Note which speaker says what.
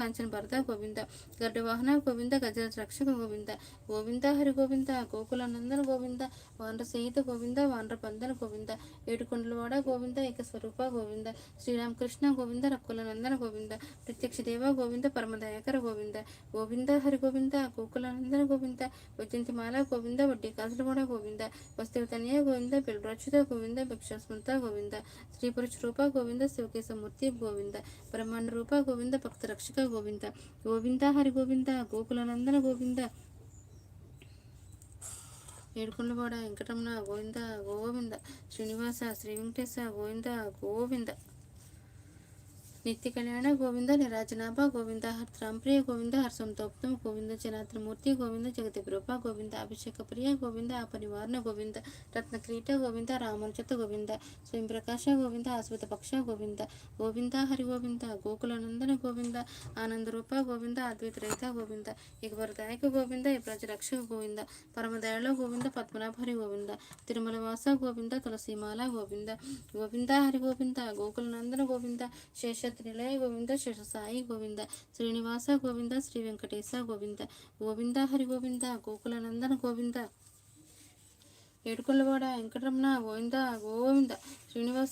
Speaker 1: కాంచన భరత గోవింద, గరుడ వాహన గోవింద, గజరాజ రక్షక గోవింద, గోవింద హరి గోవింద, గోకులానందన గోవింద, వానర సహిత గోవింద, వానర బంధన గోవింద, ఏడుకొండలవాడ గోవింద, ఏకస్వరూప గోవింద, శ్రీరామకృష్ణ గోవింద, రక్కులనందన గోవింద, ప్రత్యక్ష దేవ గోవింద, పరమదయాకర గోవింద, గోవింద హరి గోవింద, గోకులానందన గోవింద, వైజయంతిమాల గోవింద, వడ్డీ కాసులవాడ గోవింద, వస్తువుతనయ గోవింద, బిల్వరక్షిత గోవింద, భిక్షాస్మృత గోవింద, శ్రీ పురుష రూప గోవింద, శివకేశమూర్తి గోవింద, బ్రహ్మాండ రూప గోవింద, భక్త రక్షక గోవింద, గోవింద హరి గోవింద, గోకులానందన గోవింద, ఏడుకొండలవాడ వెంకటరమణ గోవింద గోవింద, శ్రీనివాస శ్రీ వెంకటేశ గోవింద గోవింద, నిత్య కళ్యాణ గోవింద, నిరాజనాభ గోవింద, హర్త్రాంప్రియ గోవింద, హర్సంతోప్తమ గోవింద, జనాత్రమూర్తి గోవింద, జగతి రూప గోవింద, అభిషేక ప్రియ గోవింద, అపనివారణ గోవింద, రత్నక్రీట గోవింద, రామనుచత గోవింద, స్వయం ప్రకాశ గోవింద, ఆశ్రిత పక్ష గోవింద, గోవింద హరి గోవింద, గోకులానందన గోవింద, ఆనందరూప గోవింద, అద్వైత రహిత గోవింద, ఇకవరదాయక గోవింద, ప్రజరక్షక గోవింద, పరమదయాళ గోవింద, పద్మనాభ హరి గోవింద, తిరుమల వాస గోవింద, తులసీమాల గోవింద, గోవింద హరి గోవింద, గోకులానందన గోవింద, శేష నిలయ గోవింద, శేష సాయి గోవింద, శ్రీనివాస గోవింద, శ్రీ వెంకటేశ గోవింద, గోవింద హరి గోవింద, గోకులానందన గోవింద, ఏడుకొండలవాడ వెంకటరమణ గోవింద గోవింద, శ్రీనివాస